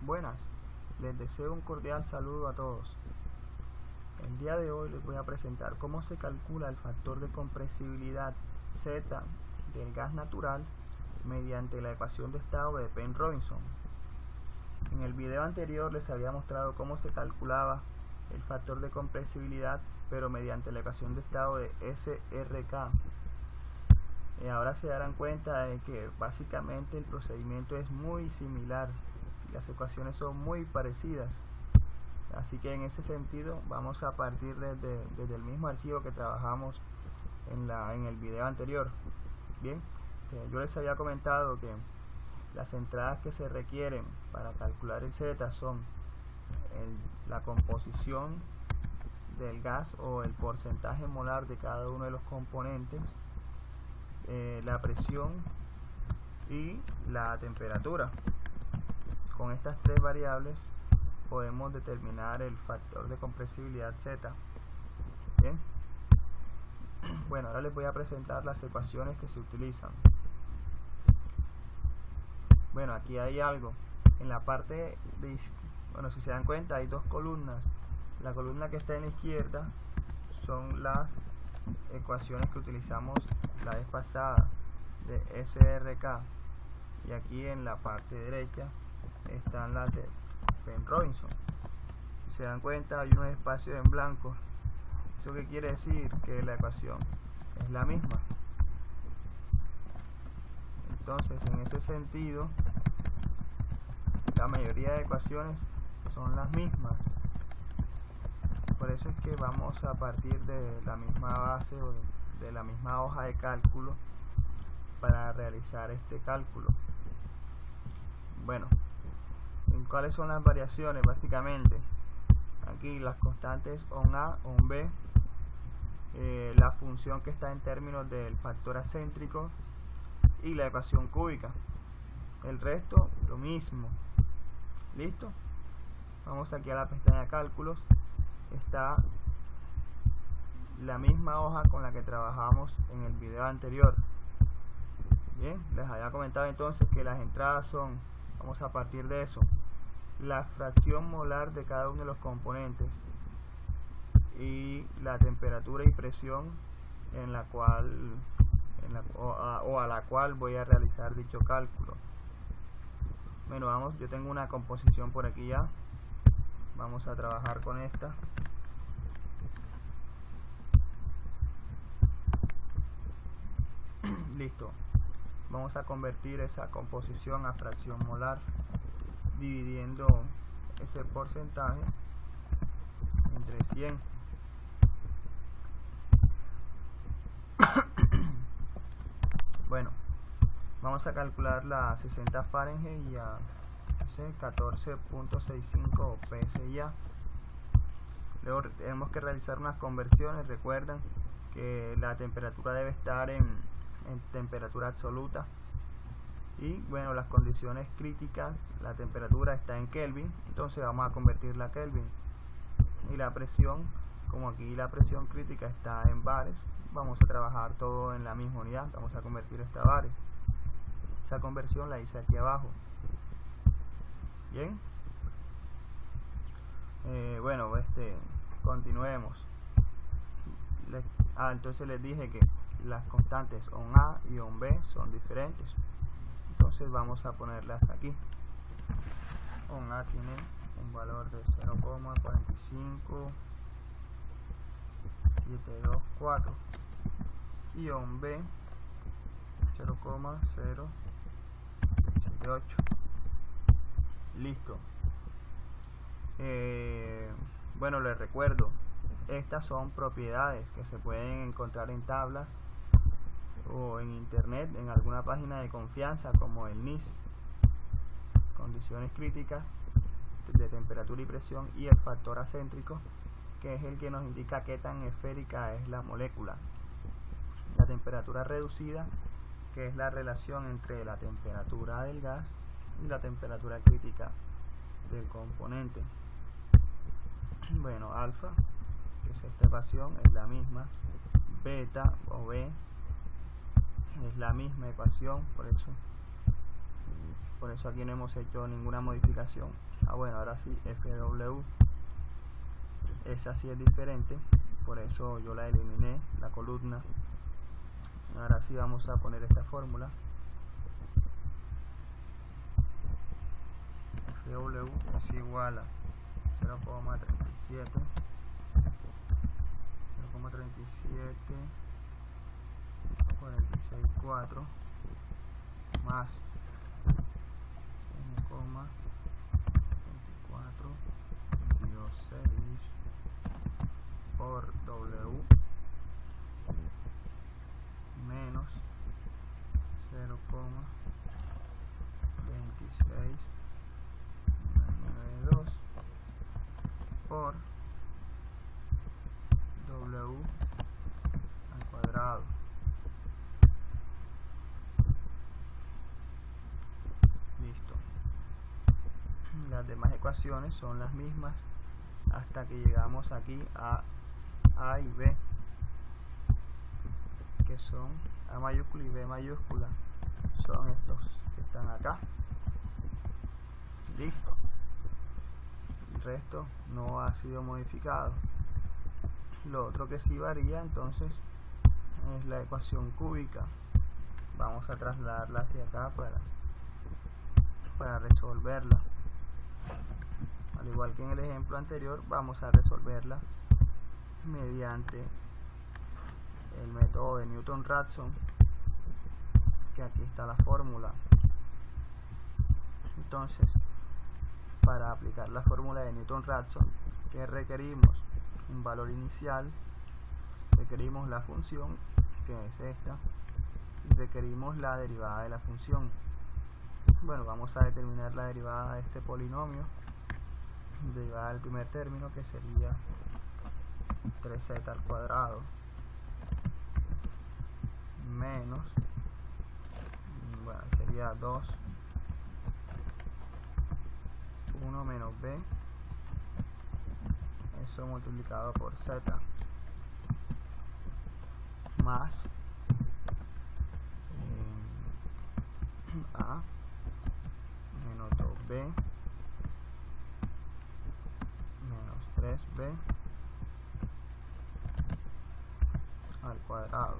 Buenas, les deseo un cordial saludo a todos. El día de hoy les voy a presentar cómo se calcula el factor de compresibilidad Z del gas natural mediante la ecuación de estado de Penrose. En el video anterior les había mostrado cómo se calculaba el factor de compresibilidad, pero mediante la ecuación de estado de SRK. Ahora se darán cuenta de que básicamente el procedimiento es muy similar, las ecuaciones son muy parecidas, así que en ese sentido vamos a partir desde el mismo archivo que trabajamos en el video anterior. Bien, yo les había comentado que las entradas que se requieren para calcular el Z son la composición del gas o el porcentaje molar de cada uno de los componentes, la presión y la temperatura. Con estas tres variables podemos determinar el factor de compresibilidad Z. Bien, bueno, ahora les voy a presentar las ecuaciones que se utilizan. Bueno, aquí hay algo en la parte de, bueno, si se dan cuenta hay dos columnas. La columna que está en la izquierda son las ecuaciones que utilizamos la vez pasada de SRK, y aquí en la parte derecha están las de Penrose. Si se dan cuenta hay unos espacios en blanco. ¿Eso qué quiere decir? Que la ecuación es la misma. Entonces, en ese sentido, la mayoría de ecuaciones son las mismas. Por eso es que vamos a partir de la misma base o de la misma hoja de cálculo para realizar este cálculo. Bueno, ¿cuáles son las variaciones? Básicamente, aquí las constantes on A, on B, la función que está en términos del factor acéntrico y la ecuación cúbica. El resto, lo mismo. ¿Listo? Vamos aquí a la pestaña cálculos. Está la misma hoja con la que trabajamos en el video anterior. Bien, les había comentado entonces que las entradas son, vamos a partir de eso, la fracción molar de cada uno de los componentes y la temperatura y presión en la cual a la cual voy a realizar dicho cálculo. Bueno, vamos, yo tengo una composición por aquí ya. Vamos a trabajar con esta. Listo. Vamos a convertir esa composición a fracción molar dividiendo ese porcentaje entre 100. Bueno, vamos a calcular la 60 Fahrenheit y a 14.65 PSI. Luego tenemos que realizar unas conversiones. Recuerden que la temperatura debe estar en temperatura absoluta, y bueno, las condiciones críticas, la temperatura está en Kelvin, entonces vamos a convertirla a Kelvin, y la presión, como aquí la presión crítica está en bares, vamos a trabajar todo en la misma unidad, vamos a convertir esta a bares. Esa conversión la hice aquí abajo. Bien, bueno, continuemos. Entonces les dije que las constantes on A y on B son diferentes, entonces vamos a ponerlas aquí. On A tiene un valor de 0,45724 y on B 0,078. Listo. Bueno, les recuerdo, estas son propiedades que se pueden encontrar en tablas o en internet, en alguna página de confianza como el NIS. Condiciones críticas de temperatura y presión y el factor acéntrico, que es el que nos indica qué tan esférica es la molécula. La temperatura reducida, que es la relación entre la temperatura del gas y la temperatura crítica del componente. Bueno, alfa, que es esta ecuación, es la misma. Beta o B es la misma ecuación, por eso por eso aquí no hemos hecho ninguna modificación. Bueno, ahora sí, FW, esa sí es diferente, por eso yo la eliminé, la columna. Ahora sí vamos a poner esta fórmula. FW es igual a 0,37 46,4 más 1,2426 por W menos 0,2692 por W al cuadrado. Listo. Las demás ecuaciones son las mismas hasta que llegamos aquí a A y B, que son A mayúscula y B mayúscula, son estos que están acá. Listo. El resto no ha sido modificado. Lo otro que sí varía entonces es la ecuación cúbica. Vamos a trasladarla hacia acá para resolverla. Al igual que en el ejemplo anterior, vamos a resolverla mediante el método de Newton-Raphson, que aquí está la fórmula. Entonces, para aplicar la fórmula de Newton-Raphson, ¿qué requerimos? Un valor inicial, requerimos la función, que es esta, y requerimos la derivada de la función. Bueno, vamos a determinar la derivada de este polinomio, derivada del primer término, que sería 3z al cuadrado menos, bueno, sería 2, 1 menos b, eso multiplicado por z, más a menos 2b menos 3b al cuadrado.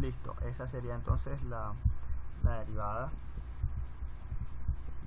Listo, esa sería entonces la derivada.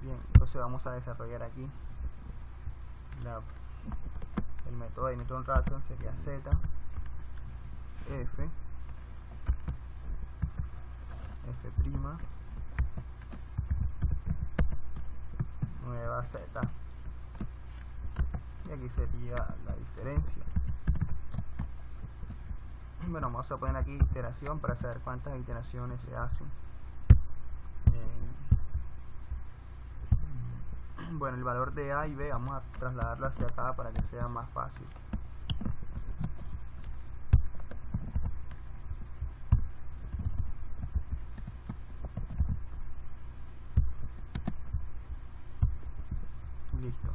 Bien, entonces vamos a desarrollar aquí el método de Newton-Raphson. Sería z f prima nueva z, y aquí sería la diferencia. Bueno, vamos a poner aquí iteración para saber cuántas iteraciones se hacen. Bueno, el valor de A y B vamos a trasladarlo hacia acá para que sea más fácil. Listo.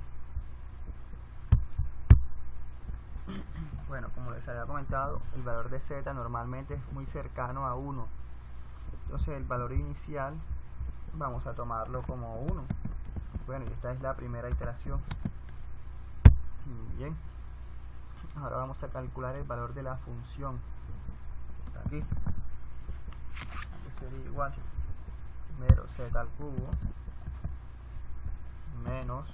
Bueno, como les había comentado, el valor de z normalmente es muy cercano a 1. Entonces el valor inicial vamos a tomarlo como 1. Bueno, y esta es la primera iteración. Bien. Ahora vamos a calcular el valor de la función. Está aquí. Que sería igual. Primero z al cubo menos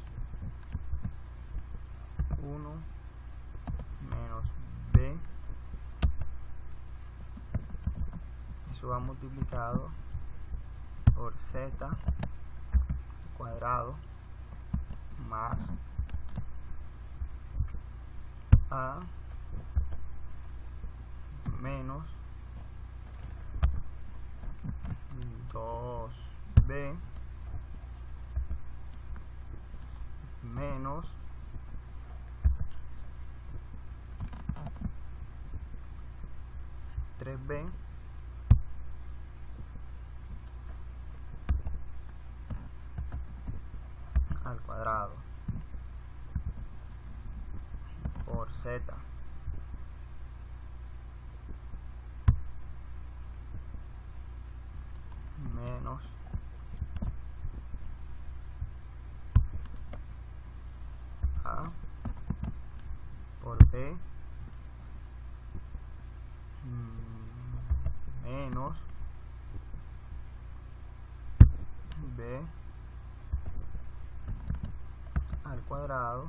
1 menos b, eso va multiplicado por z cuadrado más a menos 2b menos 3b al cuadrado por z menos b al cuadrado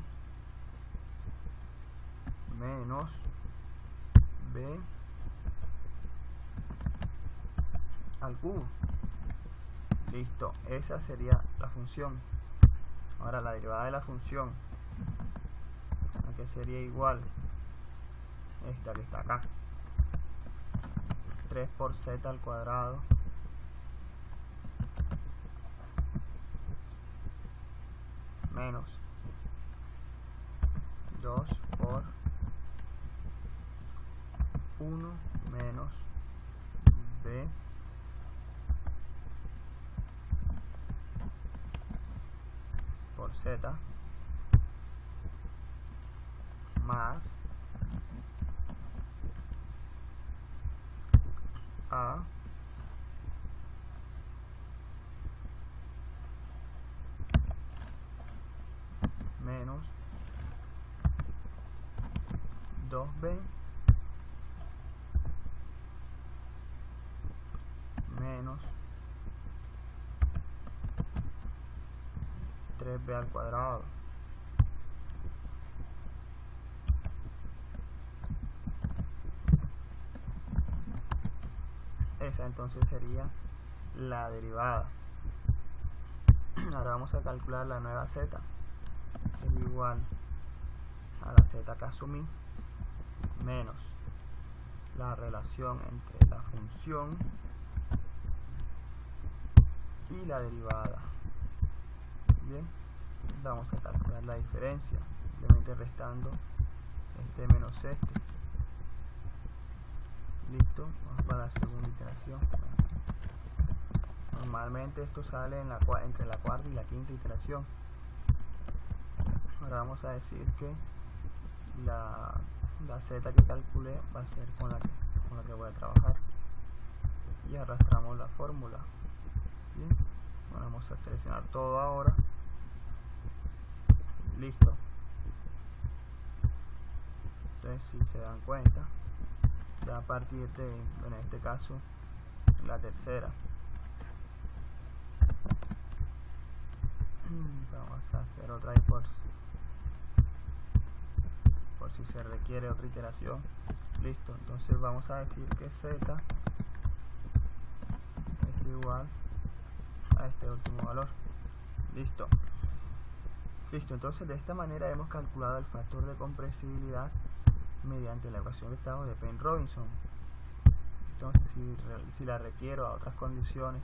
menos b al cubo. Listo, esa sería la función. Ahora la derivada de la función, ¿a qué sería igual? Esta que está acá, 3 por z al cuadrado menos 2 por 1 menos b por z más a menos 2b menos 3b al cuadrado. Esa entonces sería la derivada. Ahora vamos a calcular la nueva z. Sería igual a la z que asumí menos la relación entre la función y la derivada. Bien, vamos a calcular la diferencia, simplemente restando este menos este. Listo, vamos para la segunda iteración. Normalmente esto sale en entre la cuarta y la quinta iteración. Ahora vamos a decir que la z que calculé va a ser con la que voy a trabajar. Y arrastramos la fórmula. Bien, bueno, vamos a seleccionar todo ahora. Listo. Entonces, si se dan cuenta, ya a partir de, en este caso, la tercera, vamos a hacer otra ahí por si se requiere otra iteración. Listo, entonces vamos a decir que z es igual a este último valor. Listo. Listo, entonces de esta manera hemos calculado el factor de compresibilidad mediante la ecuación de estado de Penrobinson. Entonces si la requiero a otras condiciones,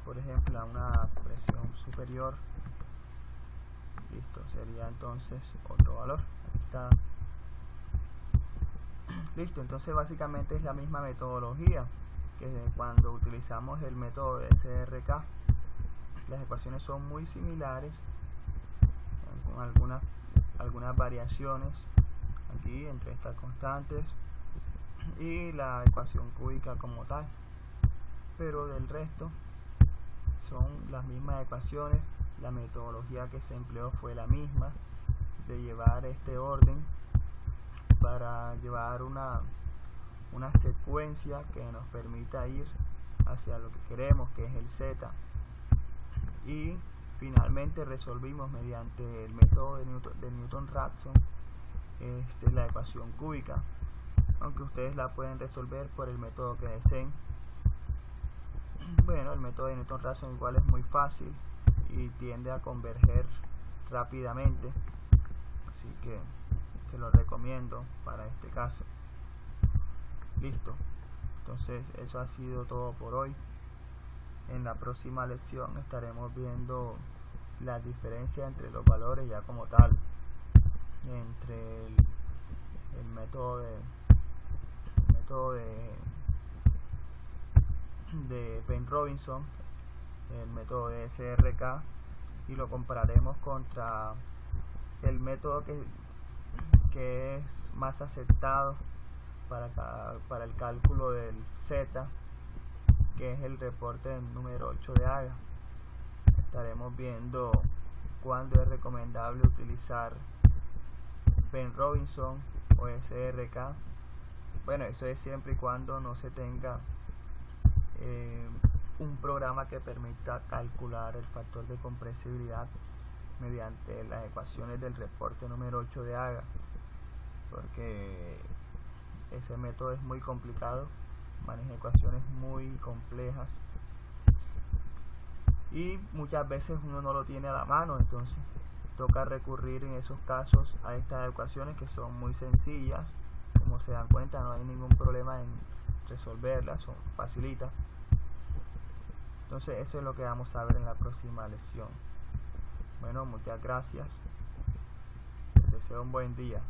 por ejemplo a una presión superior, listo, sería entonces otro valor. Aquí está. Listo, entonces básicamente es la misma metodología que cuando utilizamos el método de SRK. Las ecuaciones son muy similares, con algunas variaciones aquí entre estas constantes y la ecuación cúbica como tal, pero del resto son las mismas ecuaciones. La metodología que se empleó fue la misma, de llevar este orden para llevar una secuencia que nos permita ir hacia lo que queremos, que es el z, y finalmente resolvimos mediante el método de Newton-Raphson la ecuación cúbica, aunque ustedes la pueden resolver por el método que deseen. Bueno, el método de Newton-Raphson igual es muy fácil y tiende a converger rápidamente, así que se lo recomiendo para este caso. Listo, entonces eso ha sido todo por hoy. En la próxima lección estaremos viendo la diferencia entre los valores ya como tal, entre el método de Penrobinson, el método de SRK, y lo compararemos contra el método que es más aceptado para el cálculo del z, que es el reporte número 8 de Haga. Estaremos viendo cuándo es recomendable utilizar Penrobinson o SRK. Bueno, eso es siempre y cuando no se tenga un programa que permita calcular el factor de compresibilidad mediante las ecuaciones del reporte número 8 de AGA, porque ese método es muy complicado, maneja ecuaciones muy complejas y muchas veces uno no lo tiene a la mano, entonces toca recurrir en esos casos a estas ecuaciones que son muy sencillas. Como se dan cuenta, no hay ningún problema en resolverlas, son facilitas. Entonces eso es lo que vamos a ver en la próxima lección. Bueno, muchas gracias, les deseo un buen día.